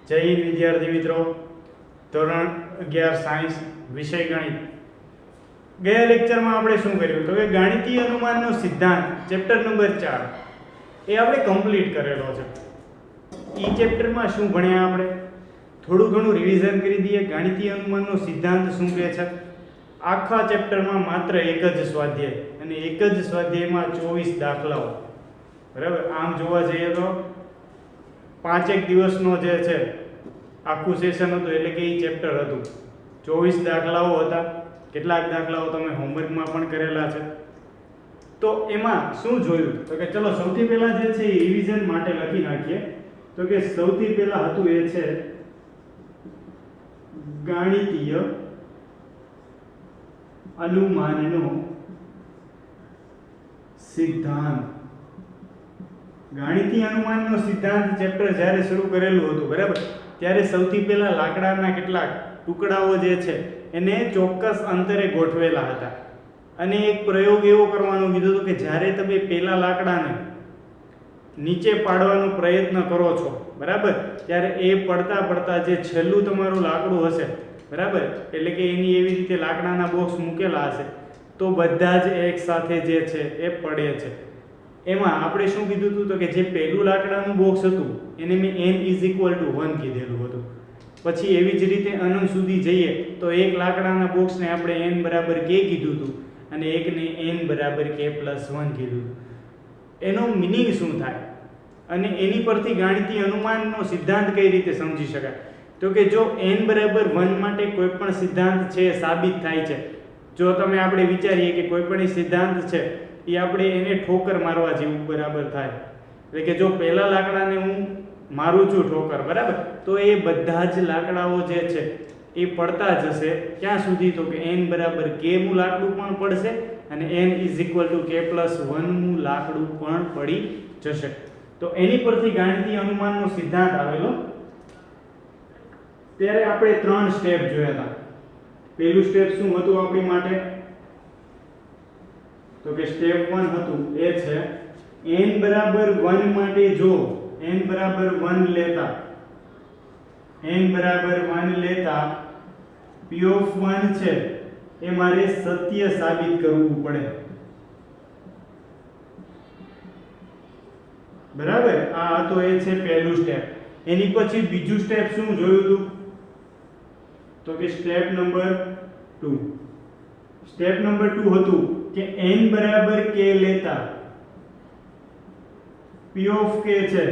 જય હિન્દ વિદ્યાર્થી મિત્રો, ધોરણ 11 સાયન્સ વિષય ગણિત. ગયા લેક્ચરમાં આપણે શું કર્યું તો કે ગાણિતીય અનુમાનનો સિદ્ધાંત ચેપ્ટર નંબર 4 એ આપણે કમ્પ્લીટ કરેલો છે. ઈ ચેપ્ટરમાં શું ભણ્યા આપણે થોડું ઘણું રિવિઝન કરી દઈએ. ગાણિતીય અનુમાનનો સિદ્ધાંત શું કહે છે? આખા ચેપ્ટરમાં માત્ર એક જ સ્વાધ્યાય અને એક જ સ્વાધ્યાયમાં 24 દાખલાઓ. બરાબર, આમ જોવા જઈએ તો 5 દિવસનો જે છે આખું સેશન હતું, એટલે કે એ ચેપ્ટર હતું. 24 દાખલાઓ હતા. કેટલાક દાખલાઓ તમે હોમવર્કમાં પણ કરેલા છે. તો એમાં શું જોયું તો કે ચલો સૌથી પહેલા જે છે એ રિવિઝન માટે લખી નાખીએ. તો કે સૌથી પહેલા હતું એ છે ગાણિતીય અનુમાનનો સિદ્ધાંત. ગાણિતીય અનુમાનનો સિદ્ધાંત ચેપ્ટર જ્યારે શરૂ કરેલું હતું, બરાબર, ત્યારે સૌથી પહેલા લાકડાના કેટલાક ટુકડાઓ જે છે એને ચોક્કસ અંતરે ગોઠવેલા હતા અને એક પ્રયોગ એવો કરવાનો કીધો હતો કે જ્યારે તમે પહેલા લાકડાને નીચે પાડવાનો પ્રયત્ન કરો છો, બરાબર, ત્યારે એ પડતા પડતા જે છેલ્લું તમારું લાકડું હશે, બરાબર, એટલે કે એની એવી રીતે લાકડાના બોક્સ મૂકેલા હશે તો બધા જ એક સાથે જે છે એ પડે છે. એમાં આપણે શું કીધું હતું તો કે જે પહેલું લાકડાનું બોક્સ હતું એને મેં n = 1 કીધેલું હતું. પછી એવી જ રીતે અનંત સુધી જઈએ તો એક લાકડાના બોક્સને આપણે n = k કીધું હતું અને એકને n = k+1 કીધું. એનો મિનિંગ શું થાય અને એની પરથી ગાણિતીય અનુમાનનો સિદ્ધાંત કઈ રીતે સમજી શકાય તો કે જો n = 1 માટે કોઈ પણ સિદ્ધાંત છે સાબિત થાય છે, જો તમે આપણે વિચારીએ કે કોઈ પણ સિદ્ધાંત છે એ આપણે એને ઠોકર મારવા જેવું બરાબર થાય, એટલે કે જો પહેલા લાકડાને હું મારું છું ઠોકર, બરાબર, તો એ બધા જ લાકડાઓ જે છે એ પડતા જશે ક્યાં સુધી તો કે n = k મું લાકડું પણ પડશે અને n = k+1 મું લાકડું પણ પડી જશે. તો એની પરથી ગાણિતીય અનુમાનનો સિદ્ધાંત આવેલો. ત્યારે આપણે 3 સ્ટેપ જોયા હતા. પહેલું સ્ટેપ શું હતું આપણી માટે તો કે સ્ટેપ 1 હતું એ છે n = 1 માટે જો n = 1 લેતા p(1) છે એ મારે સત્ય સાબિત કરવું પડે, બરાબર. આ હતો એ છે પહેલું સ્ટેપ. એની પછી બીજું સ્ટેપ શું જોયું હતું તો કે સ્ટેપ નંબર 2. સ્ટેપ નંબર 2 હતું કે n = k લેતા p(k) છે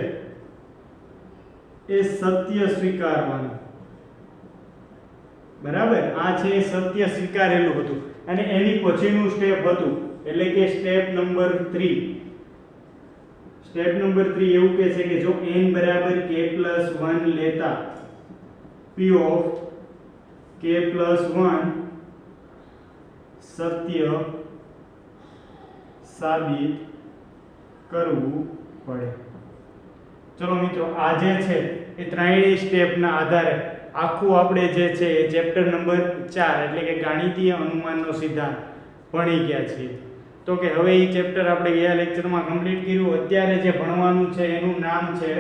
એ સત્ય સ્વીકારવાનું, બરાબર. આ છે સત્ય સ્વીકારેલું હતું. અને એની પછીનું સ્ટેપ હતું એટલે કે સ્ટેપ નંબર 3. સ્ટેપ નંબર 3 એવું કહે છે કે જો n = k+1 લેતા p(k+1) સત્ય સાબિત કરવું પડે. ચલો મિત્રો, આ જે છે એ ત્રણેય સ્ટેપના આધારે આખું આપણે જે છે એ ચેપ્ટર નંબર 4 એટલે કે ગાણિતીય અનુમાનનો સિદ્ધાંત ભણી ગયા છીએ. તો કે હવે એ ચેપ્ટર આપણે ગયા લેક્ચરમાં કમ્પ્લીટ કર્યું. અત્યારે જે ભણવાનું છે એનું નામ છે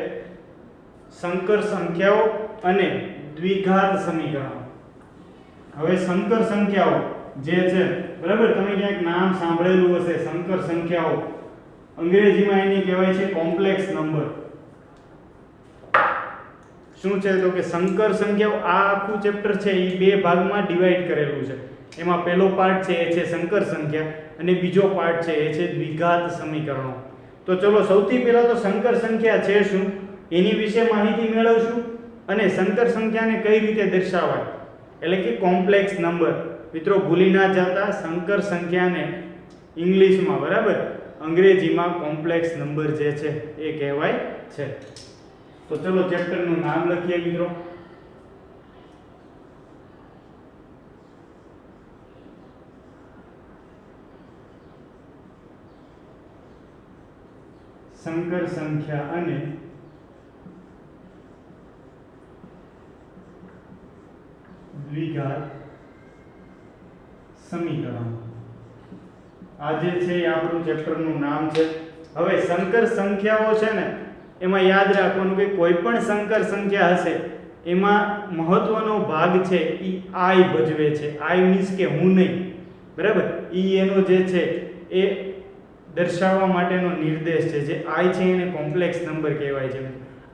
સંકર સંખ્યાઓ અને દ્વિઘાત સમીકરણો. હવે સંકર સંખ્યાઓ જે છે, બરાબર, તમે ક્યાંક નામ સાંભળેલું હશે. સંકર સંખ્યાઓ અંગ્રેજીમાં એને કહેવાય છે કોમ્પ્લેક્સ નંબર. શું છે તો કે સંકર સંખ્યાઓ, આ આખું ચેપ્ટર છે એ 2 ભાગમાં ડિવાઈડ કરેલું છે. એમાં પહેલો પાર્ટ છે એ છે સંકર સંખ્યા અને બીજો પાર્ટ છે એ છે દ્વિઘાત સમીકરણો. તો ચલો સૌથી પહેલા તો સંકર સંખ્યા છે શું એની વિશે માહિતી મેળવશું અને સંકર સંખ્યાને કઈ રીતે દર્શાવાય એટલે કે કોમ્પ્લેક્સ નંબર. મિત્રો ભૂલી ના જતા, સંકર સંખ્યાને ઇંગ્લિશમાં, બરાબર, અંગ્રેજીમાં કોમ્પ્લેક્સ નંબર જે છે એ કહેવાય છે. તો ચલો ચેપ્ટરનું નામ લખીએ મિત્રો. સંકર સંખ્યા અને દ્વિઘાત સમીકરણ. આ જે છે એ આપણું ચેપ્ટરનું નામ છે. હવે સંકર સંખ્યાઓ છે ને એમાં યાદ રાખવાનું કે કોઈ પણ સંકર સંખ્યા હશે એમાં મહત્વનો ભાગ છે એ આઈ ભજવે છે. આઈ મીન્સ કે હું નહીં, બરાબર. એનો જે છે એ દર્શાવવા માટેનો નિર્દેશ છે. જે આઈ છે એને કોમ્પ્લેક્સ નંબર કહેવાય છે.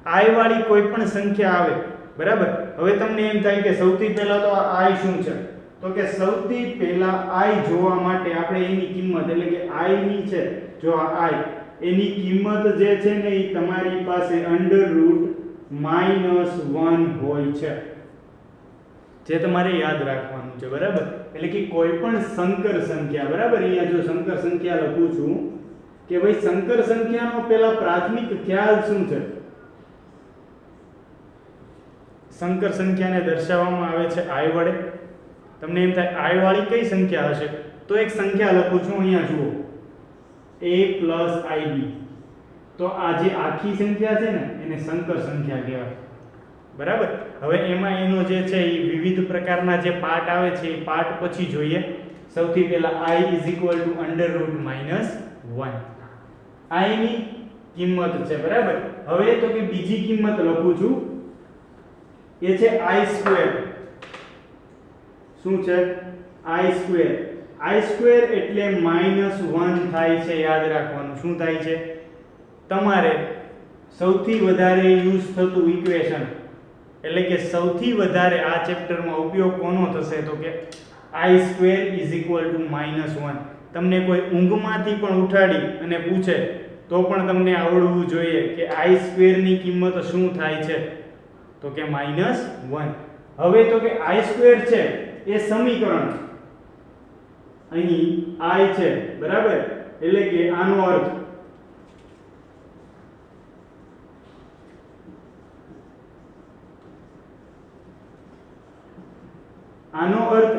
આઈ વાળી કોઈ પણ સંખ્યા આવે, બરાબર. હવે તમને એમ થાય કે સૌથી પહેલા તો આ આઈ શું છે, તો કે સૌથી પહેલા આઈ જોવા માટે આપણે એની કિંમત એટલે કે આઈ ની છે, જો આ આઈ એની કિંમત જે છે ને એ તમારી પાસે √-1 હોય છે, જે તમારે યાદ રાખવાનું છે, બરાબર. એટલે કે કોઈ પણ સંકર સંખ્યા, બરાબર. અહીંયા જો સંકર સંખ્યા લખું છું કે ભાઈ સંકર સંખ્યાનો પહેલા પ્રાથમિક ખ્યાલ શું છે. સંકર સંખ્યાને દર્શાવવામાં આવે છે આઈ વડે. તમને એમ થાય આઈ વાળી કઈ સંખ્યા હશે, તો એક સંખ્યા લખું છું, અહીંયા જુઓ a+ib. તો આ જે આખી સંખ્યા છે ને એને સંકર સંખ્યા કહેવાય, બરાબર. હવે એમાં એનો જે છે એ વિવિધ પ્રકારના જે પાર્ટ આવે છે એ પાર્ટ પછી જોઈએ. સૌથી પહેલા i √-1 i ની કિંમત છે, બરાબર. હવે તો કે બીજી કિંમત લખું છું, એ છે i². શું છે? i². i² એટલે -1 થાય છે, યાદ રાખવાનું. શું થાય છે? તમારે સૌથી વધારે યુઝ થતું ઇક્વેશન એટલે કે સૌથી વધારે આ ચેપ્ટરમાં ઉપયોગ કોનો થશે, તો કે i² =-1. તમને કોઈ ઊંઘમાંથી પણ ઉઠાડી અને પૂછે તો પણ તમને આવડવું જોઈએ કે i² ની કિંમત શું થાય છે, તો કે -1. હવે તો કે i² છે એ સમીકરણ અહીં i છે, બરાબર. એટલે કે આનો અર્થ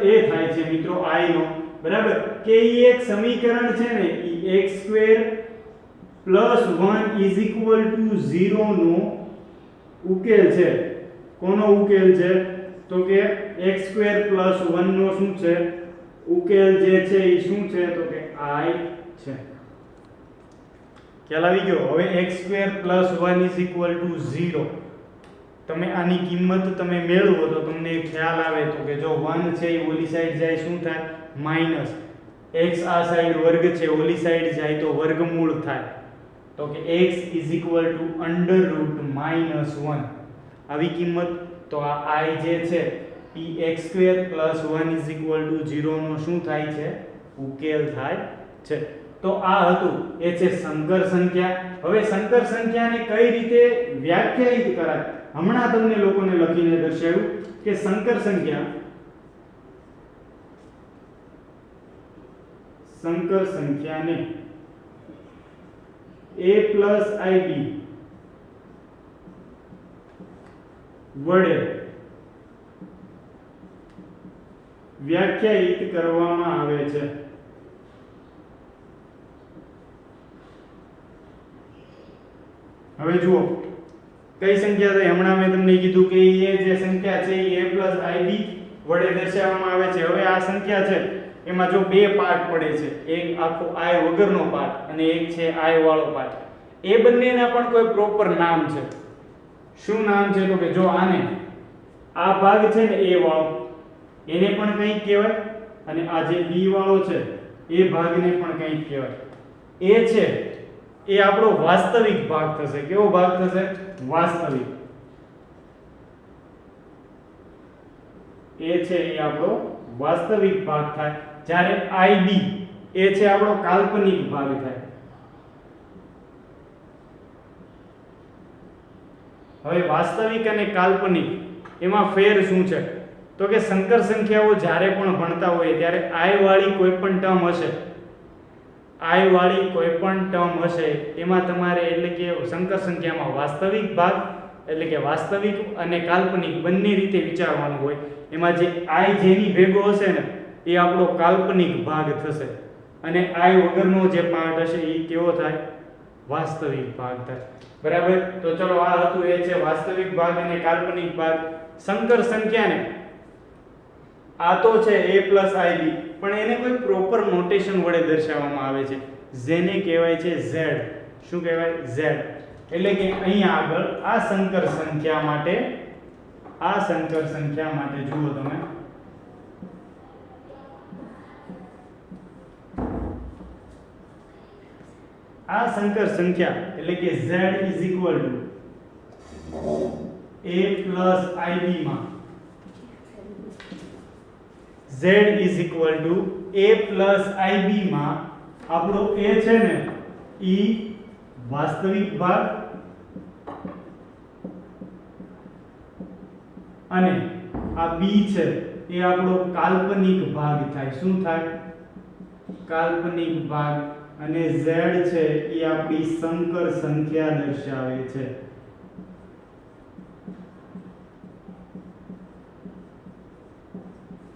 એ થાય છે મિત્રો i નો, બરાબર, કે ઈ એક સમીકરણ છે ને ઈ x² + 1 = 0 નો ઉકેલ છે. કોનો ઉકેલ છે? તો કે x² + 1 નો શું છે ઉકેલ જે છે એ શું છે, તો કે i છે. ખ્યાલ આવી ગયો? હવે x² + 1 = 0. તમે આની કિંમત તમે મેળવો તો તમને ખ્યાલ આવે તો કે જો 1 છે એ ઓલી સાઈડ જાય શું થાય? માઈનસ. x આ સાઈડ વર્ગ છે, ઓલી સાઈડ જાય તો વર્ગમૂળ થાય. તો કે x √-1 આવી કિંમત. તો આ i જે છે એ x² + 1 = 0 નો શું થાય છે? ઉકેલ થાય છે. તો આ હતું એ છે સંકર સંખ્યા. હવે સંકર સંખ્યાને કઈ રીતે વ્યાખ્યાયિત કરાય? હમણાં તમને લોકોને લખીને દર્શાવ્યું કે સંકર સંખ્યાને a+ib વડે વ્યાખ્યાયિત કરવામાં આવે છે. હવે જુઓ કઈ સંખ્યા છે. હમણાં મેં તમને કીધું કે એ જે સંખ્યા છે એ a+ib વડે દર્શાવવામાં આવે છે. હવે આ સંખ્યા છે એમાં જો બે પાર્ટ પડે છે, એક આખો i વગરનો પાર્ટ અને એક છે i વાળો પાર્ટ. એ બંનેના પણ કોઈ પ્રોપર નામ છે. શું નામ છે? તો કે જો આને આ ભાગ છે ને a વાળો એને પણ કંઈક કહેવાય અને આ જે b વાળો છે એ ભાગને પણ કંઈક કહેવાય. એ છે એ આપણો વાસ્તવિક ભાગ થશે. કેવો ભાગ થશે? વાસ્તવિક. એ છે એ આપણો વાસ્તવિક ભાગ થાય. જ્યારે ib એ છે આપણો કાલ્પનિક ભાગ થાય. હવે વાસ્તવિક અને કાલ્પનિક એમાં ફેર શું છે? તો કે સંકર સંખ્યાઓ જ્યારે પણ ભણતા હોય ત્યારે i વાળી કોઈ પણ ટર્મ હશે, i વાળી કોઈ પણ ટર્મ હશે એમાં તમારે એટલે કે સંકર સંખ્યામાં વાસ્તવિક ભાગ એટલે કે વાસ્તવિક અને કાલ્પનિક બંને રીતે વિચારવાનું હોય. એમાં જે i જેની ભેગો હશે ને એ આપણો કાલ્પનિક ભાગ થશે અને i વગરનો જે પાર્ટ હશે એ કેવો થાય? વાસ્તવિક ભાગ થાય. બરાબર. તો ચલો આ હતું એ છે વાસ્તવિક ભાગ અને કાલ્પનિક ભાગ. સંકર સંખ્યાને આ તો છે a+ib પણ એને કોઈ પ્રોપર નોટેશન વડે દર્શાવવામાં આવે છે જેને કહેવાય છે z. શું કહેવાય? z. એટલે કે અહીંયા આગળ આ સંકર સંખ્યા માટે આ સંકર સંખ્યા માટે જુઓ તમે આ સંકર સંખ્યા એટલે કે z a ib માં z a ib માં આપણો a છે ને ઈ વાસ્તવિક ભાગ અને આ b છે એ આપણો કાલ્પનિક ભાગ થાય શું થાય કાલ્પનિક ભાગ અને z છે એ આપણી સંકર સંખ્યા દર્શાવે છે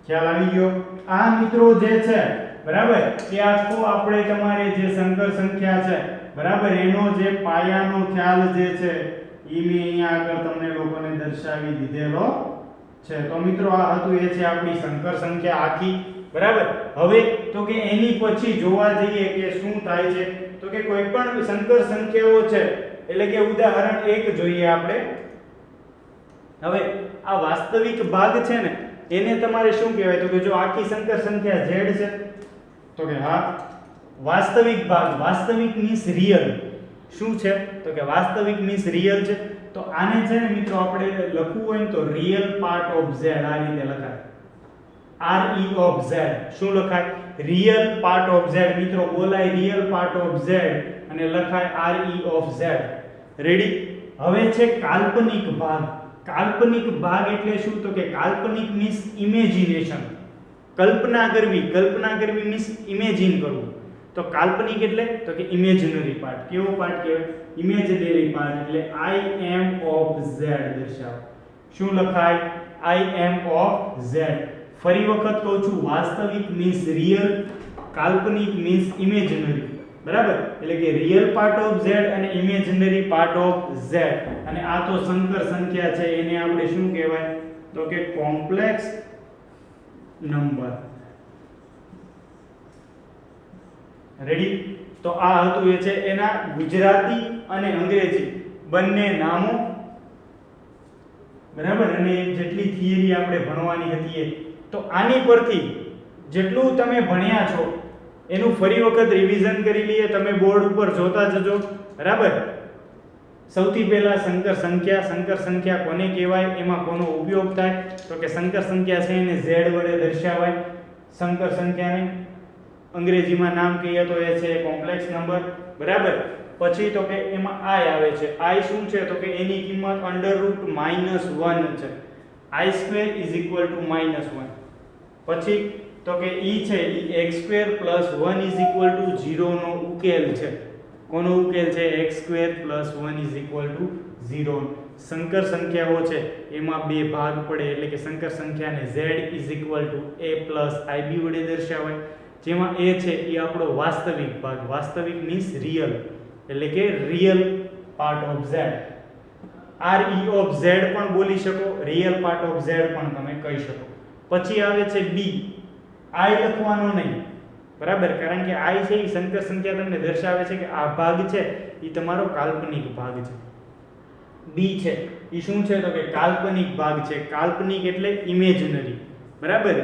ખ્યાલ આવી ગયો આ મિત્રો જે છે બરાબર એ આખો આપણે તમારે જે સંકર સંખ્યા છે બરાબર એનો જે પાયાનો ખ્યાલ જે છે ઈ મેં અહીંયા આગળ તમને લોકોને દર્શાવી દીધેલો છે તો મિત્રો આ હતું એ છે આપણી સંકર સંખ્યા આખી બરાબર હવે તો કે એની પછી જોવા જઈએ કે શું થાય છે તો કે કોઈ પણ સંકર સંખ્યાઓ છે એટલે કે ઉદાહરણ 1 જોઈએ આપણે હવે આ વાસ્તવિક ભાગ છે ને એને તમારે શું કહેવાય તો કે જો આખી સંકર સંખ્યા z છે તો કે હા વાસ્તવિક ભાગ વાસ્તવિક મીન્સ રિયલ શું છે તો કે વાસ્તવિક મીન્સ રિયલ છે તો આને છે ને મિત્રો આપણે લખવું હોય તો રિયલ પાર્ટ ઓફ z આ રીતે લખાય re of z શું લખાય રિયલ પાર્ટ ઓફ z મિત્રો બોલાય રિયલ પાર્ટ ઓફ z અને લખાય re of z રેડી હવે છે કાલ્પનિક ભાગ એટલે શું તો કે કાલ્પનિક મીન્સ ઇમેજિનેશન કલ્પના કરવી મીન્સ ઇમેજિન કરવું તો કાલ્પનિક એટલે તો કે ઇમેજિનરી પાર્ટ કેવો પાર્ટ કહેવાય ઇમેજિનરી પાર્ટ એટલે I am of z દર્શાવો શું લખાય I am of z ફરી વખત કહું છું વાસ્તવિક મીન્સ રિયલ કાલ્પનિક મીન્સ ઇમેજિનરી બરાબર એટલે કે રિયલ પાર્ટ ઓફ z અને ઇમેજિનરી પાર્ટ ઓફ z અને આ તો સંકર સંખ્યા છે એને આપણે શું કહેવાય તો કે કોમ્પ્લેક્સ નંબર રેડી તો આ હતું એ છે એના ગુજરાતી અને અંગ્રેજી બંને નામો બરાબર અને જેટલી થિયરી આપણે ભણવાની હતી તો આની પરથી જેટલું તમે ભણ્યા છો એનું ફરી વખત રિવિઝન કરી લઈએ તમે બોર્ડ ઉપર જોતા જજો બરાબર સૌથી પહેલા સંકર સંખ્યા કોને કહેવાય એમાં કોનો ઉપયોગ થાય તો કે સંકર સંખ્યા છે એને z વડે દર્શાવાય સંકર સંખ્યાને અંગ્રેજીમાં નામ કહીએ તો એ છે કોમ્પ્લેક્સ નંબર બરાબર પછી તો કે એમાં i આવે છે i શું છે તો કે એની કિંમત √-1 છે i² = -1 પછી તો કે e છે ઈ x² + 1 = 0 નો ઉકેલ છે કોનો ઉકેલ છે x² + 1 = 0 સંકર સંખ્યાઓ છે એમાં બે ભાગ પડે એટલે કે સંકર સંખ્યાને z a + ib વડે દર્શાવાય જેમાં a છે એ આપણો વાસ્તવિક મીન્સ રિયલ એટલે કે real part of z re of z પણ બોલી શકો રિયલ પાર્ટ ઓફ z પણ તમે કહી શકો પછી આવે છે b i લખવાનો નહીં બરાબર કારણ કે i છે એ સંકર સંખ્યા તમને દર્શાવે છે કે આ ભાગ છે એ તમારો કાલ્પનિક ભાગ છે b છે એ શું છે તો કે કાલ્પનિક ભાગ છે કાલ્પનિક એટલે ઇમેજિનરી બરાબર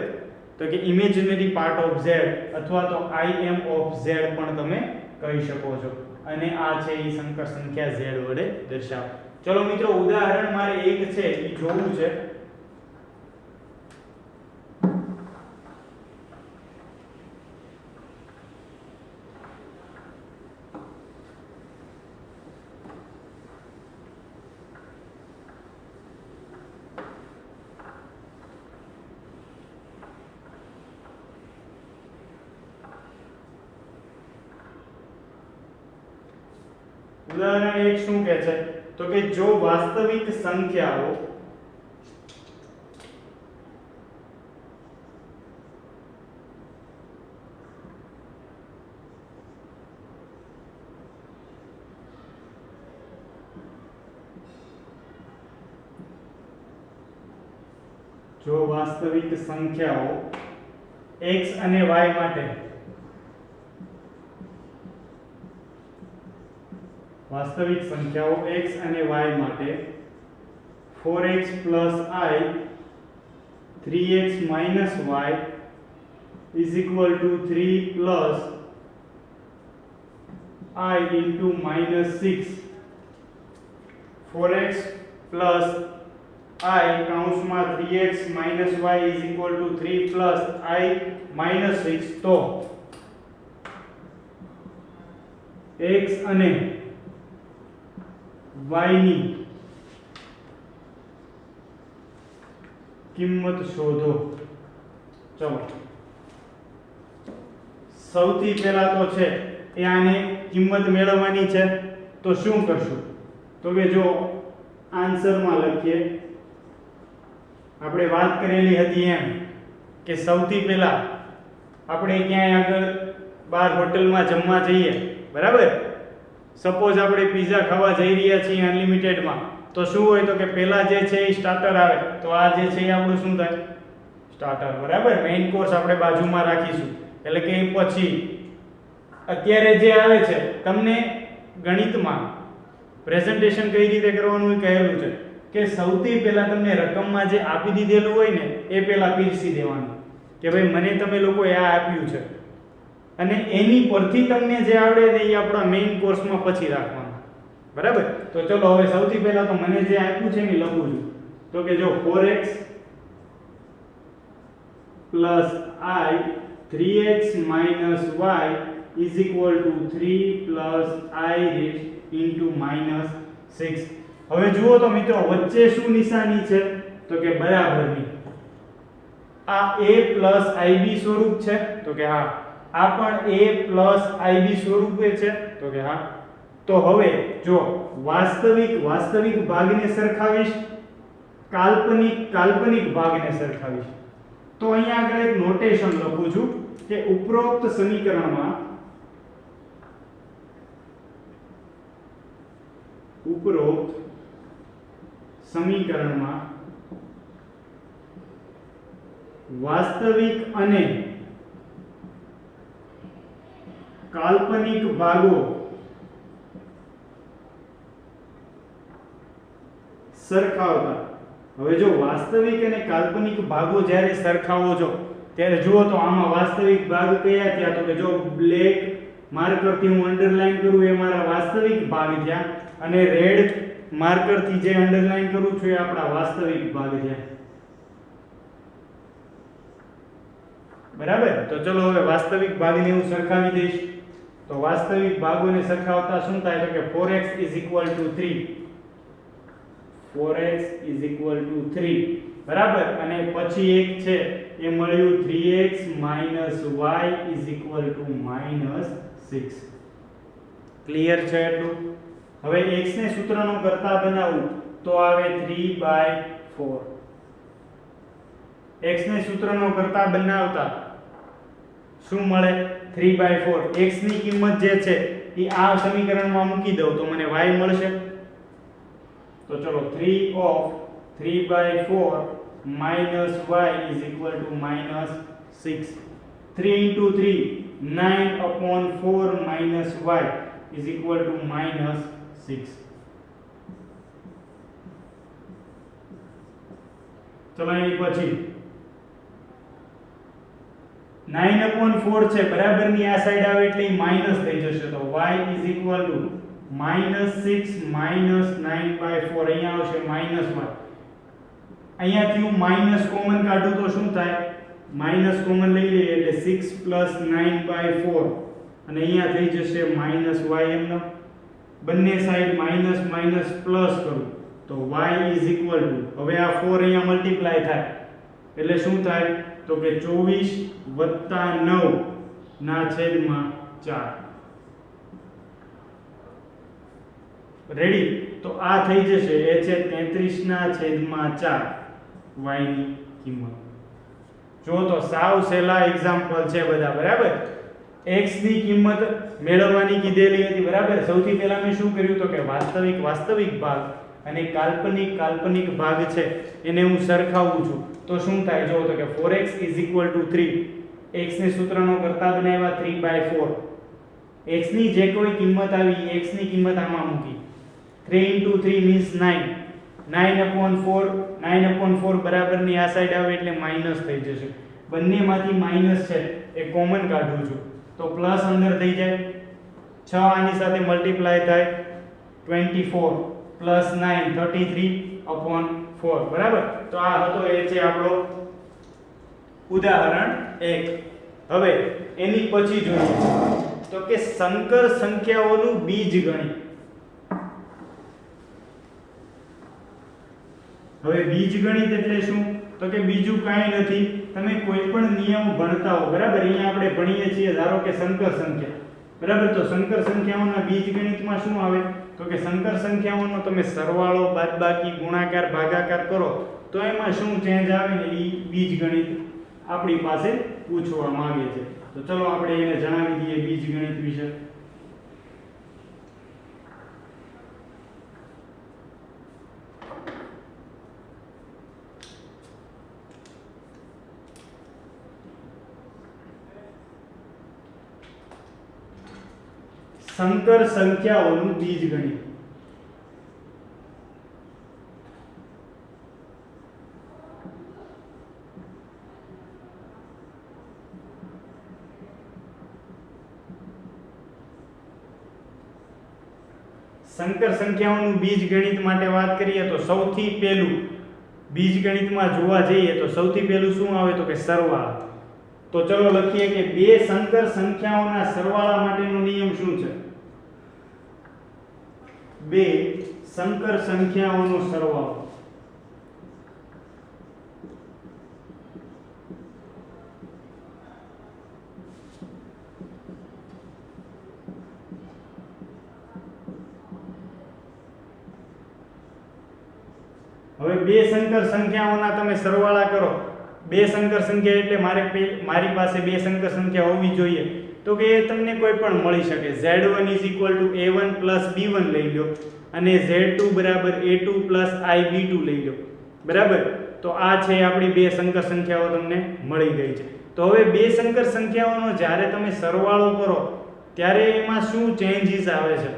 તો કે ઇમેજિનરી પાર્ટ ઓફ z અથવા તો I am of z પણ તમે કહી શકો છો અને આ છે એ સંકર સંખ્યા z વડે દર્શાવો ચલો મિત્રો ઉદાહરણ મારે એક છે એ જોવું છે ઉદાહરણ 1 શું કહે છે તો કે જો વાસ્તવિક સંખ્યાઓ x અને y માટે વાસ્તવિક સંખ્યાઓ x અને y માટે 4x plus I 3x minus y is equal to 3 plus I into minus 6. 4x plus I કાઉન્સમાં 3x minus y is equal to 3 plus I minus 6. તો x અને y ની કિંમત શોધો. ચલો સૌથી પહેલા તો છે એ આને કિંમત મેળવવાની છે. તો શું કરશું? તો કે જો આન્સરમાં લખીએ, આપણે વાત કરેલી હતી એમ કે સૌથી પહેલા આપણે ક્યાંય આગળ બહાર હોટલમાં જમવા જઈએ, બરાબર? સપોઝ આપણે પિઝા ખાવા જઈ રહ્યા છીએ અનલિમિટેડમાં, તો શું હોય તો કે પહેલા જે છે એ સ્ટાર્ટર આવે. તો આ જે છે એ આપણું શું થાય? સ્ટાર્ટર, બરાબર? મેઇન કોર્સ આપણે બાજુમાં રાખીશું. એટલે કે પછી અત્યારે જે આવે છે તમને ગણિતમાં પ્રેઝન્ટેશન કઈ રીતે કરવાનું એ કહેલું છે કે સૌથી પહેલા તમને રકમમાં જે આપી દીધેલું હોય ને એ પહેલા પીરસી દેવાનું કે ભાઈ મને તમે લોકોએ આ આપ્યું છે, અને એની પરથી તમને જે આવડે ને એ આપણા મેઇન કોર્સમાં પછી રાખવાનું, બરાબર? તો ચલો હવે સૌથી પહેલા તો મને જે આપ્યું છે એ લખું છું. તો કે જો 4x plus I 3x minus y is equal to 3 plus I into minus 6. હવે જુઓ તો મિત્રો વચ્ચે શું નિશાની છે? તો કે બરાબરની. આ a plus ib સ્વરૂપ છે? તો કે હા. આ પણ a plus ib સ્વરૂપે છે? તો કે હા. તો હવે જો વાસ્તવિક ભાગને સરખાવીશ, કાલ્પનિક ભાગને સરખાવીશ, તો અહીંયા આગળ એક નોટેશન લખું છું કે ઉપરોક્ત સમીકરણમાં વાસ્તવિક અને કાલ્પનિક ભાગો સરખાવતા. હવે જો વાસ્તવિક અને કાલ્પનિક ભાગો જ્યારે સરખાવો છો ત્યારે જુઓ તો આમાં વાસ્તવિક ભાગ કયા થયા? તો કે જો બ્લેક માર્કરથી હું અંડરલાઈન કરું એ મારા વાસ્તવિક ભાગ થયા, અને રેડ માર્કરથી જે અંડરલાઈન કરું છું એ આપણા વાસ્તવિક ભાગ થયા, બરાબર? તો ચલો હવે વાસ્તવિક ભાગને હું સરખાવી દઈશ. તો વાસ્તવિક ભાગોને સરખાવતા શું થાય? તો કે 4x is equal to 3. 4x is equal to 3, બરાબર? અને પછી એક છે એ મળ્યું 3x minus y is equal to minus 6. Clear છે એટલું? હવે x ને સૂત્રનો કરતા બનાવું તો આવે 3/4. x ને સૂત્રનો કરતા બનાવતા શું મળે? 3/4. x ની કિંમત જે છે એ આ સમીકરણમાં મૂકી દઉં તો મને y મળશે. તો ચલો 3 of 3/4 minus y is equal to minus 6. 3 into 3 9/4 minus y is equal to minus 6. ચલો એની પછી 9/4 છે, બરાબરની આ સાઈડ આવે એટલે માઈનસ થઈ જશે. તો y is equal to -6 minus 9/4. અહીંયા આવશે -1. અહીંયાથી હું માઈનસ કોમન કાઢું તો શું થાય? માઈનસ કોમન લઈ લઈએ એટલે 6 plus 9/4, અને અહીંયા થઈ જશે -y. એમનો બંને સાઈડ માઈનસ માઈનસ પ્લસ કરું તો y is equal to, હવે આ 4 અહીંયા મલ્ટીપ્લાય થાય એટલે શું થાય? તો કે 24 + 9 ના છેદમાં 4. રેડી? તો આ થઈ જશે એ છે 33 ના છેદમાં 4 y ની કિંમત. જો તો સાવ સહેલા એક્ઝામ્પલ છે બધા, બરાબર? x ની કિંમત મેળવવાની કીધેલી હતી, બરાબર? સૌથી પહેલા મેં શું કર્યું? તો કે વાસ્તવિક ભાગ અને કાલ્પનિક ભાગ છે એને હું સરખાવું છું. તો શું થાય? જો તો કે 4x is equal to 3. x ને સૂત્રનો કરતા બનાવ્યા 3/4. x ની જે કોઈ કિંમત આવી x ની કિંમત આમાં મૂકી. 3 into 3 means 9. 9/4 બરાબરની આ સાઈડ આવે એટલે માઈનસ થઈ જશે. બંનેમાંથી માઈનસ છે એ કોમન કાઢું છું તો પ્લસ અંદર થઈ જાય. 6 આની સાથે મલ્ટીપ્લાય થાય 24 પ્લસ 9 33/4 બરાબર. તો આ હતો એ છે આપણો ઉદાહરણ 1. હવે એની પછી જોઈએ તો કે સંકર સંખ્યાઓનું બીજગણિત. હવે બીજગણિત એટલે શું? તો કે બીજું કાંઈ નથી, તમે કોઈ પણ નિયમ ભણતા હો બરાબર. અહીંયા આપણે ભણીએ છીએ ધારો કે સંકર સંખ્યા બરાબર. તો સંકર સંખ્યાઓના બીજગણિતમાં શું આવે? તો કે સંકર સંખ્યાઓનો તમે સરવાળો, બાદબાકી, ગુણાકાર, ભાગાકાર કરો તો એમાં શું ચેન્જ આવે ને એ બીજગણિત આપણી પાસે પૂછવા માંગે છે. તો ચલો આપણે એને જણાવી દઈએ બીજગણિત વિશે. સંકર સંખ્યાઓનું બીજગણિત. સંકર સંખ્યાઓનું બીજગણિત માટે વાત કરીએ તો સૌથી પહેલું બીજગણિતમાં જોવા જઈએ તો સૌથી પહેલું શું આવે? તો કે સરવાળા. તો ચલો લખીએ કે બે સંકર સંખ્યાઓના સરવાળા માટેનો નિયમ શું છે? બે સંકર સંખ્યાઓનો સરવાળો. હવે બે સંકર સંખ્યાઓના તમે સરવાળા કરો. બે સંકર સંખ્યા એટલે મારી પાસે બે સંકર સંખ્યા હોવી જોઈએ. તો કે એ તમને કોઈ પણ મળી શકે. Z1 A1 B1 લઈ લો અને Z2 A2 IB2 લઈ લો બરાબર. તો આ છે આપણી બે સંકર સંખ્યાઓ તમને મળી ગઈ છે. તો હવે બે સંકર સંખ્યાઓનો જ્યારે તમે સરવાળો કરો ત્યારે એમાં શું ચેન્જીસ આવે છે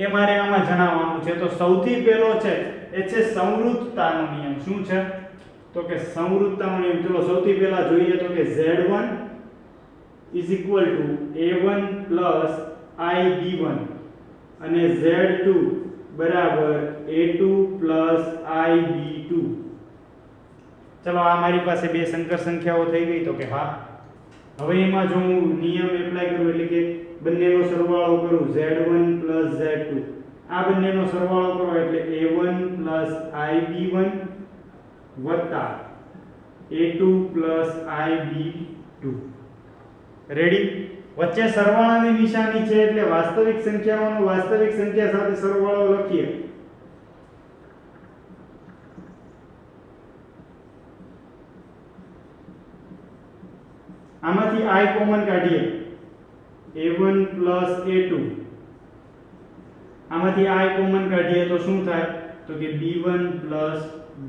એ મારે આમાં જણાવવાનું છે. તો સૌથી પહેલો છે એ છે સંવૃત્તતાનો નિયમ. શું છે? તો કે સંવૃત્તતાનો નિયમ. ચલો સૌથી પહેલા જોઈએ તો કે Z1 A1 IB1 અને Z2 A2 IB2. ચલો આ મારી પાસે બે સંકર સંખ્યાઓ થઈ ગઈ. તો કે હા, હવે એમાં જો હું નિયમ એપ્લાય કરું એટલે કે બંનેનો સરવાળો કરું Z1 Z2, આ બંનેનો સરવાળો કરો એટલે A1 IB1 વત્તા A2 IB2. રેડી? વચ્ચે સરવાળાની નિશાની છે એટલે વાસ્તવિક સંખ્યાઓનો વાસ્તવિક સંખ્યા સાથે સરવાળો લખીએ. આમાંથી I કોમન કાઢીએ A1 A2. આમાંથી I કોમન કાઢીએ તો શું થાય? તો કે B1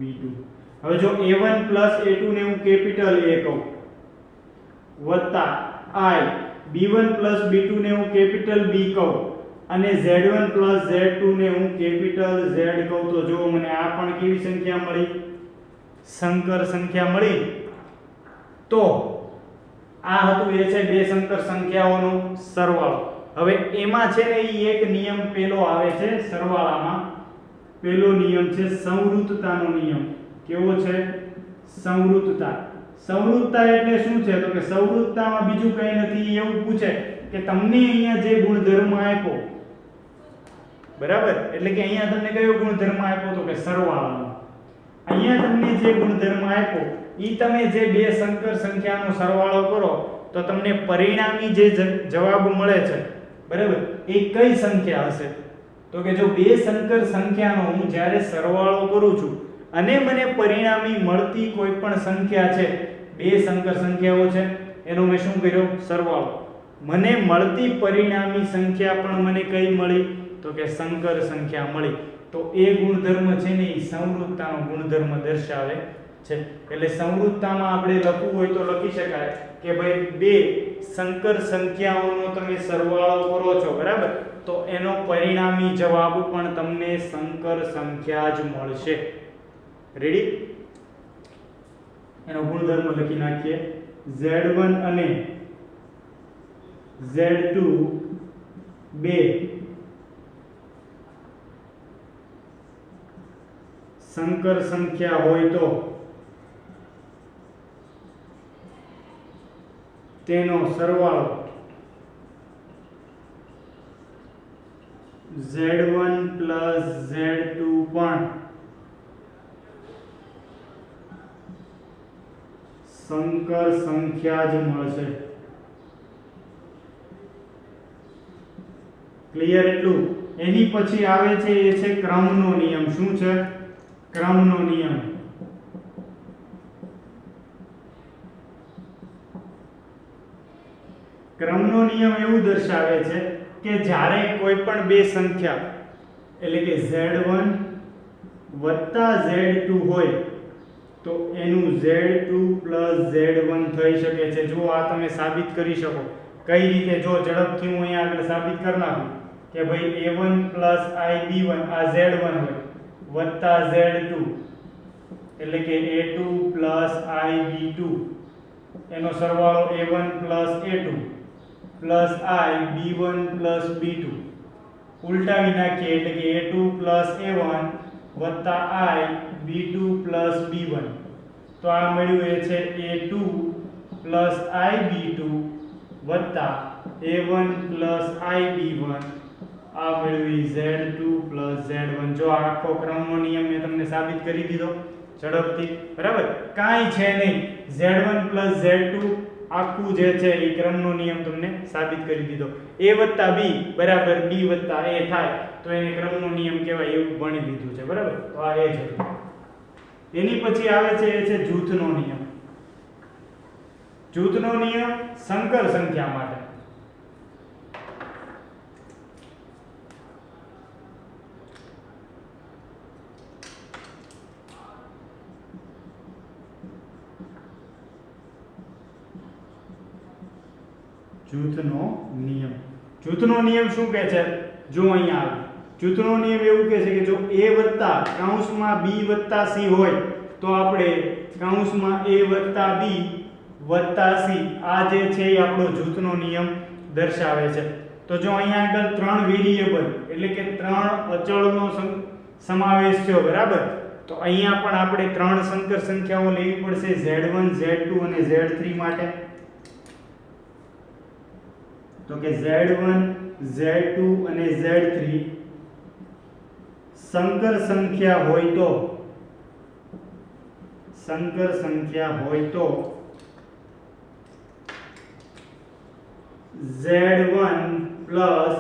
B2. હવે જો A1 A2 ને હું કેપિટલ A કહું વત્તા I B1 B2 ને હું કેપિટલ B કહું અને Z1 Z2 ને હું કેપિટલ Z કહું તો જો મને આ પણ કેવી સંખ્યા મળી? સંકર સંખ્યા મળી. તો આ હતું એ છે બે સંકર સંખ્યાઓનો સરવાળો. હવે એમાં છે ને ઈ એક નિયમ પેલો આવે છે સરવાળામાં. પેલો નિયમ છે સંવૃત્તતાનો નિયમ. કેવો છે? સંવૃત્તતા. સંવૃત્તતા એટલે શું છે? તો કે સંવૃત્તતામાં બીજું કંઈ નથી. એવું પૂછે કે તમને અહીંયા જે ગુણધર્મ આપ્યો બરાબર, એટલે કે અહીંયા તમને કયો ગુણધર્મ આપ્યો? તો કે સરવાળાનો. અહીંયા તમને જે ગુણધર્મ આપ્યો ઈ તમે જે બે સંકર સંખ્યાનો સરવાળો કરો તો તમને પરિણામી જે જવાબ મળે છે બરાબર, એ કઈ સંખ્યા હશે? તો કે જો બે સંકર સંખ્યાનો હું જ્યારે સરવાળો કરું છું અને મને પરિણામી મળતી કોઈ પણ સંખ્યા છે, બે સંકર સંખ્યાઓ છે એનો મેં શું કર્યો? સરવાળો. મને મળતી પરિણામી સંખ્યા પણ મને કઈ મળી? તો કે સંકર સંખ્યા મળી. તો એ ગુણધર્મ છે ને એ સંવૃત્તતાનો ગુણધર્મ દર્શાવે છે। એટલે સંવૃત્તામાં આપણે લખવું હોય તો લખી શકાય કે ભાઈ બે સંકર સંખ્યાઓનો તમે સરવાળો કરો છો, બરાબર, તો એનો પરિણામી જવાબ પણ તમને સંકર સંખ્યા જ મળશે। રેડી? એનો ગુણધર્મ લખી નાખીએ। Z1 અને Z2 બે સંકર સંખ્યા હોય તો તેનો સરવાળો Z1 પ્લસ Z2 પણ સંકર સંખ્યા જ મળશે। ક્લિયર એટલું? એની પછી આવે છે એ છે ક્રમનો નિયમ। શું છે? ક્રમનો નિયમ। ક્રમનો નિયમ એવું દર્શાવે છે કે જ્યારે કોઈ પણ બે સંખ્યા એટલે કે Z1 વત્તા Z2 હોય તો એનું Z2 પ્લસ Z1 થઈ શકે છે। જો આ તમે સાબિત કરી શકો। કઈ રીતે? જો ઝડપથી હું અહીંયા આગળ સાબિત કરી નાખું કે ભાઈ A1 પ્લસ IB1 આ Z1 હોય વત્તા Z2 એટલે કે A2 પ્લસ IB2 એનો સરવાળો A1 plus A2 plus IB1 plus B2 ઉલટાવી નાખીએ એટલે કે A2 પ્લસ A1 વત્તા IB2 પ્લસ B1 તો આ મળ્યું એ છે A2 પ્લસ IB2 વત્તા A1 પ્લસ IB1 આ મળ્યું Z2 પ્લસ Z1। જો આખો ક્રમનો નિયમ મેં તમને સાબિત કરી દીધો ઝડપથી, બરાબર? કાંઈ છે નહીં, Z1 પ્લસ Z2 આખું જે છે એ ક્રમનો નિયમ તમને સાબિત કરી દીધો। A વત્તા B બરાબર B વત્તા A થાય તો એને ક્રમનો નિયમ કહેવાય એવું ભણી લીધું છે, બરાબર? તો આ એ છે। એની પછી આવે છે એ છે જૂથનો નિયમ। જૂથનો નિયમ સંકર સંખ્યા માટે। જૂથનો નિયમ। જૂથનો નિયમ શું કહે છે? જો અહીંયા આવે જૂથનો નિયમ એવું કહે છે કે જો A વત્તા કૌંસમાં B વત્તા C હોય તો આપણે કૌંસમાં A વત્તા B વત્તા C આ જે છે એ આપણો જૂથનો નિયમ દર્શાવે છે। તો જો અહીંયા આગળ ત્રણ વેરિયેબલ એટલે કે ત્રણ અચળનો સમાવેશ થયો, બરાબર? તો અહીંયા પણ આપણે ત્રણ સંકર સંખ્યાઓ લેવી પડશે Z1 Z2 અને Z3 માટે। તો કે Z1 Z2 અને Z3 સંકર સંખ્યા હોય તો Z1 plus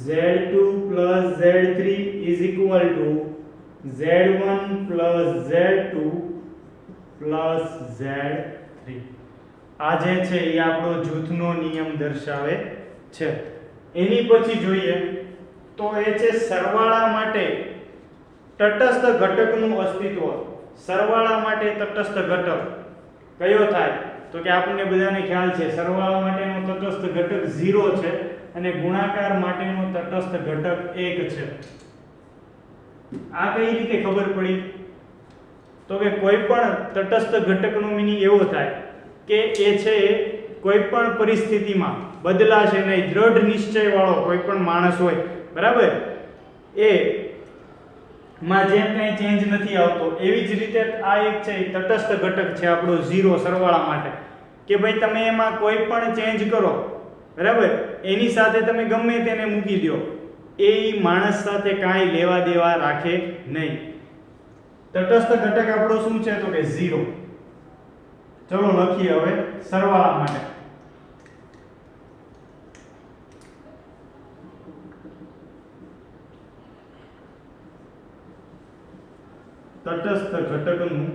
Z2 plus Z3 is equal to Z1 plus Z2 plus Z3 આ જે છે એ આપણો જૂથનો નિયમ દર્શાવે છે। એની પછી જોઈએ તો એ છે સરવાળા માટે તટસ્થ ઘટકનું અસ્તિત્વ। સરવાળા માટે તટસ્થ ઘટક કયો થાય? તો કે આપણને બધાને ખ્યાલ છે સરવાળા માટેનો તટસ્થ ઘટક 0 છે અને ગુણાકાર માટેનો તટસ્થ ઘટક 1 છે। આ કઈ રીતે ખબર પડી? તો કે કોઈ પણ તટસ્થ ઘટકનો મીનિંગ એવો થાય કે એ છે કોઈ પણ પરિસ્થિતિમાં બદલાશે નહીં, દ્રઢ નિશ્ચય વાળો કોઈ પણ માણસ હોય, બરાબર, એ માં જેમ કંઈ ચેન્જ નથી આવતો એવી જ રીતે આ એક છે તટસ્થ ઘટક છે આપણો 0 સરવાળા માટે કે ભાઈ તમે એમાં કોઈ પણ ચેન્જ કરો, બરાબર, એની સાથે તમે ગમે તેને મૂકી દો એ માણસ સાથે કાંઈ લેવા દેવા રાખે નહીં। તટસ્થ ઘટક આપણો શું છે? તો કે 0। ચલો લખીએ હવે સરવાળા માટે। તટસ્થ ઘટકનું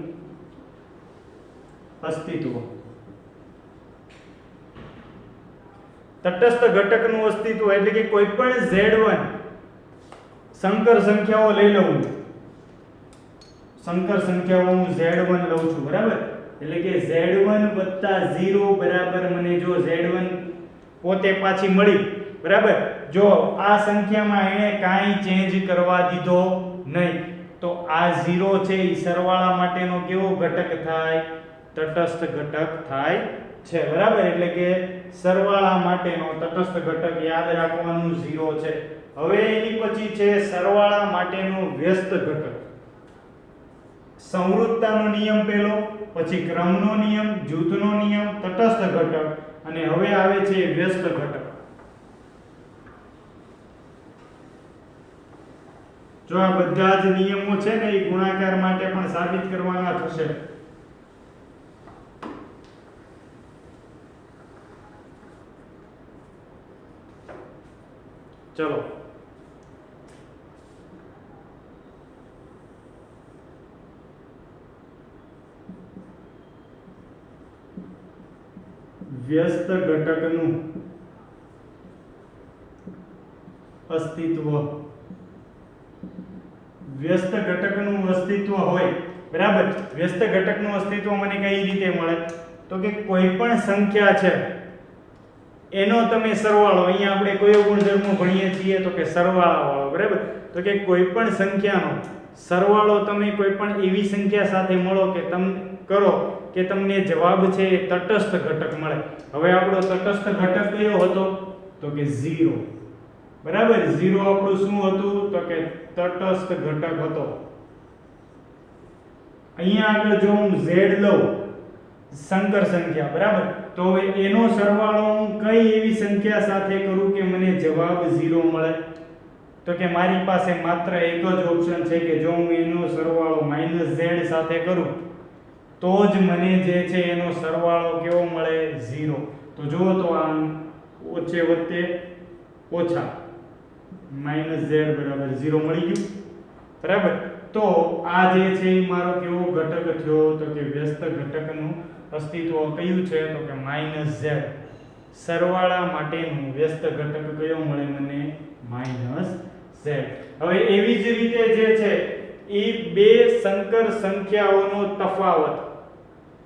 અસ્તિત્વ। તટસ્થ ઘટકનું અસ્તિત્વ એટલે કે કોઈ પણ Z1 સંકર સંખ્યાઓ લઈ લઉં, સંકર સંખ્યાઓ હું Z1 લઉં છું, બરાબર? એટલે કે Z1 + 0 બરાબર મને જો Z1 પોતે પાછી મળી, બરાબર? જો આ સંખ્યામાં એને કાંઈ ચેન્જ કરવા દીધો નહીં તો આ 0 છે એ સરવાળા માટેનો કેવો ઘટક થાય? તટસ્થ ઘટક થાય છે, બરાબર? એટલે કે સરવાળા માટેનો તટસ્થ ઘટક યાદ રાખવાનું 0 છે. હવે એની પછી છે સરવાળા માટેનો વ્યસ્ત ઘટક. સંવૃત્તાનો નિયમ પહેલો, પછી ક્રમનો નિયમ, જૂથનો નિયમ, તટસ્થ ઘટક અને હવે આવે છે વ્યસ્ત ઘટક. જો આ બધા જ નિયમો છે ને એ ગુણાકાર માટે પણ સાબિત કરવાના થશે. ચલો વ્યસ્ત ઘટકનું અસ્તિત્વ. વ્યસ્ત ઘટકનું અસ્તિત્વ હોય, બરાબર? વ્યસ્ત ઘટકનું અસ્તિત્વ મને કઈ રીતે મળે? તો કે કોઈ પણ સંખ્યા છે એનો તમે સરવાળો, અહીંયા આપણે કયો ગુણધર્મ ભણીએ છીએ તો કે સરવાળાવાળો, બરાબર? તો કે કોઈ પણ સંખ્યાનો સરવાળો તમે કોઈ પણ એવી સંખ્યા સાથે મળો કે કરો કે તમને જવાબ છે એ તટસ્થ ઘટક મળે. હવે આપણો તટસ્થ ઘટક કયો હતો? તો કે 0, બરાબર? 0 આપણું શું હતું? તો કે તટસ્થ ઘટક હતો. અહીંયા આગળ જો હું z લઉં, સંકર સંખ્યા, બરાબર? તો હવે એનો સરવાળો હું કઈ એવી સંખ્યા સાથે કરું કે મને જવાબ 0 મળે? તો કે મારી પાસે માત્ર એક જ ઓપ્શન છે કે જો હું એનો સરવાળો -z સાથે કરું તો જ મને જે છે એનો સરવાળો કેવો મળે? 0. તો જુઓ તો આ ઓછે વત્તે ઓછા -z બરાબર 0 મળી ગયું, બરાબર? તો આ જે છે એ મારો કેવો ઘટક થયો? તો કે વ્યસ્ત ઘટકનું અસ્તિત્વ કયું છે? તો કે -z. સરવાળા માટેનું વ્યસ્ત ઘટક કયો મળે મને? -z. હવે એવી જ રીતે જે છે એ બે સંકર સંખ્યાઓનો તફાવત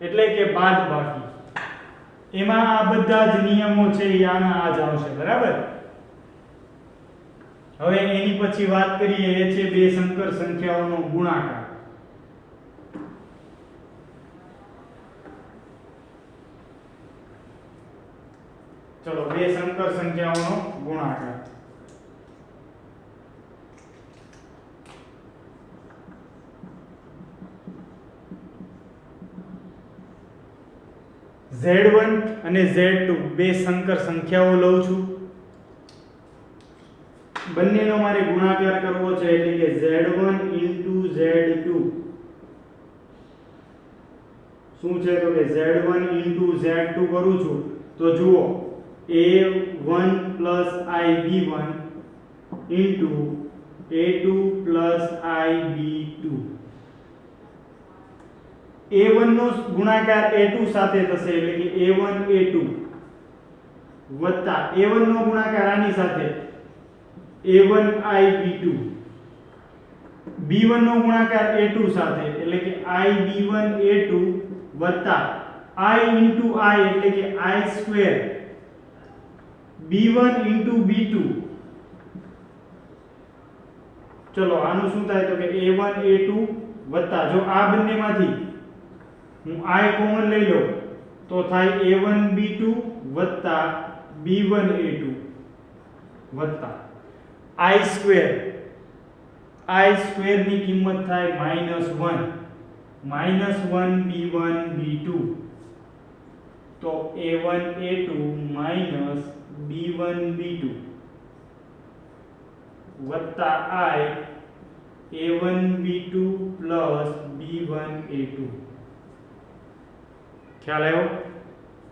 એટલે કે બાદબાકી, એમાં આ બધા જ નિયમો છે એ આના આ જ આવશે, બરાબર? હવે એની પછી વાત કરીએ એ છે બે સંકર સંખ્યાઓનો ગુણાકાર. ચલો બે સંકર સંખ્યાઓનો ગુણાકાર. Z1 અને Z2 બે સંકર સંખ્યાઓ લઉં છું, બંનેનો મારે ગુણાકાર કરવો છે એટલે કે Z1 * Z2 શું છે? તો કે Z1 * Z2 કરું છું તો જુઓ A1 + IB1 * A2 + IB2. A1 નો ગુણાકાર A2 સાથે થશે એટલે કે A1 A2 વત્તા A1 નો ગુણાકાર આની સાથે A1 IB2, B1 નો ગુણાકાર A2 સાથે એટલે કે IB1 A2 વત્તા I * I એટલે કે I2 B1 * B2. ચલો આનું શું થાય? તો કે A1 A2 વત્તા જો આ બંનેમાંથી હું I કોમન લઈ લઉં તો થાય A1 B2 વત્તા B1 A2 વત્તા I2 ની કિંમત થાય -1 B1 B2 તો A1 A2 B1 B2 વત્તા I A1 B2 B1 A2. ખ્યાલ આવ્યો?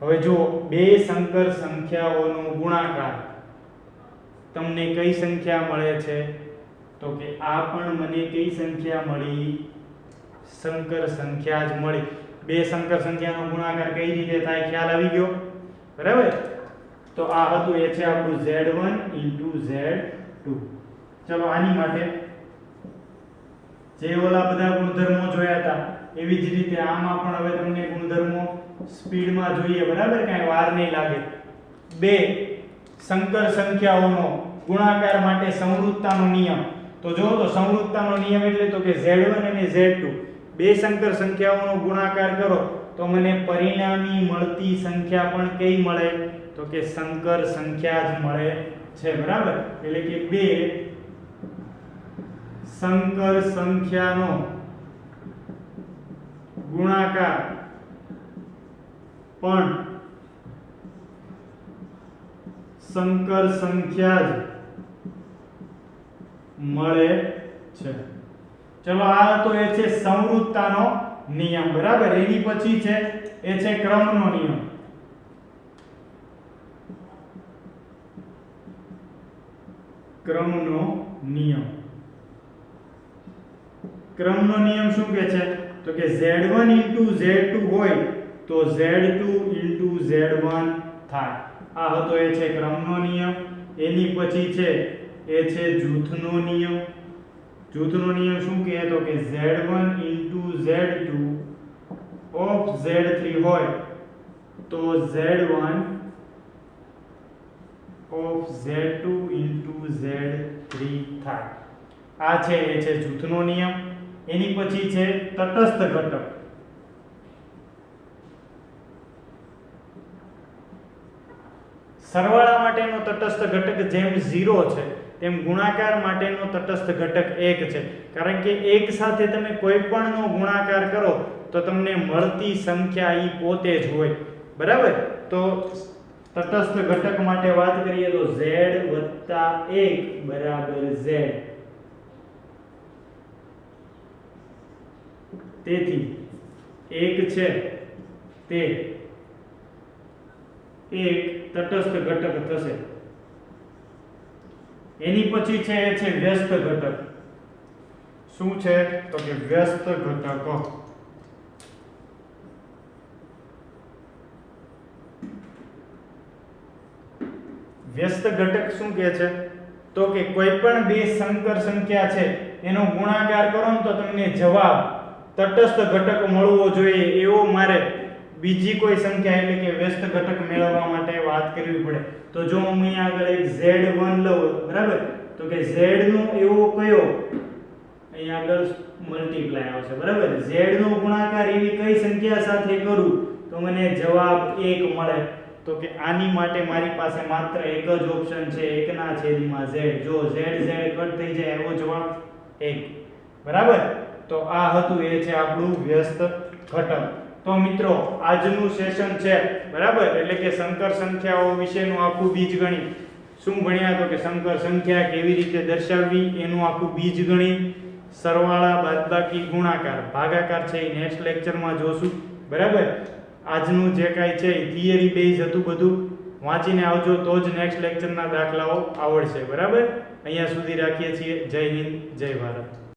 હવે જો બે સંકર સંખ્યાઓનો ગુણાકાર તમને કઈ સંખ્યા મળે છે? તો કે આ પણ મને કઈ સંખ્યા મળી? સંકર સંખ્યા જ મળી. બે સંકર સંખ્યાનો ગુણાકાર કઈ રીતે થાય ખ્યાલ આવી ગયો, બરાબર? તો આ હતું એ છે આપણું Z1 * Z2. ચલો આની માટે જે ઓલા બધા ગુણધર્મો જોયા હતા એવી જ રીતે આમાં પણ હવે તમને ગુણધર્મો સ્પીડમાં જોઈએ, બરાબર, કાંઈ વાર નહીં લાગે. 2 સંકર સંખ્યાઓનો ગુણાકાર માટે સંવૃત્તાનો નિયમ. તો જો તો સંવૃત્તાનો નિયમ એટલે તો કે Z1 અને Z2 બે સંકર સંખ્યાઓનો ગુણાકાર કરો તો મને પરિણામી મળતી સંખ્યા પણ કઈ મળે? તો કે સંકર સંખ્યા જ મળે છે, બરાબર. એટલે કે બે સંકર સંખ્યાનો ગુણાકાર પણ સંકર સંખ્યા જ મળે છે. ચલો, આ તો એ છે સંવૃત્તાનો નિયમ, બરાબર. એની પછી છે એ છે ક્રમનો નિયમ. ક્રમનો નિયમ. ક્રમનો નિયમ શું કહે છે? તો કે Z1 * Z2 હોય તો Z2 * Z1 થાય. આ હતો એ છે ક્રમનો નિયમ. એની પછી છે એ છે જૂથનો નિયમ. જૂથનો નિયમ શું કહે? તો કે Z1 * Z2 of Z3 હોય તો Z1 of Z2 * Z3 થાય. આ છે એ છે જૂથનો નિયમ. એની પછી છે તટસ્થ ઘટક. સરવાળા માટેનો તટસ્થ ઘટક જેમ 0 છે તેમ ગુણાકાર માટેનો તટસ્થ ઘટક 1 છે. કારણ કે 1 સાથે તમે કોઈ પણનો ગુણાકાર કરો તો તમને મળતી સંખ્યા ઈ પોતે જ હોય, બરાબર. તો તટસ્થ ઘટક માટે વાત કરીએ તો Z + 1 = Z. તેથી 1 છે તે એક તટસ્થ ઘટક થશે. એની પછી છે એ છે વ્યસ્ત ઘટક. શું છે? તો કે વ્યસ્ત ઘટક. વ્યસ્ત ઘટક શું કહે છે? તો કે કોઈ પણ બે સંકર સંખ્યા છે એનો ગુણાકાર કરો ને તો તમને જવાબ તટસ્થ ઘટક મળવો જોઈએ એવો મારે બીજી કોઈ સંખ્યા એટલે કે વ્યસ્ત ઘટક મેળવવા માટે વાત કરવી પડે. તો જો હું અહીં આગળ એક Z1 લઉં, બરાબર, તો કે Z નો એવો કયો અહીં આગળ મલ્ટીપ્લાય આવશે, બરાબર. Z નો ગુણાકાર એવી કઈ સંખ્યા સાથે કરું તો મને જવાબ 1 મળે? તો કે આની માટે મારી પાસે માત્ર એક જ ઓપ્શન છે, 1/z. જો Z કટ થઈ જાય એવો જવાબ 1, બરાબર. તો આ હતું એ છે આપણું વ્યસ્ત ઘટક. તો મિત્રો આજનું સેશન છે, બરાબર, એટલે કે સંકર સંખ્યાઓ વિશેનું આખું બીજગણિત. શું ભણ્યા? તો કે સંકર સંખ્યા કેવી રીતે દર્શાવવી એનું આખું બીજગણિત, સરવાળા, બાદબાકી, ગુણાકાર, ભાગાકાર છે એ નેક્સ્ટ લેક્ચરમાં જોશું, બરાબર. આજનું જે કાંઈ છે એ થિયરી બેઝ હતું, બધું વાંચીને આવજો તો જ નેક્સ્ટ લેક્ચરના દાખલાઓ આવડશે, બરાબર. અહીંયા સુધી રાખીએ છીએ. જય હિન્દ, જય ભારત.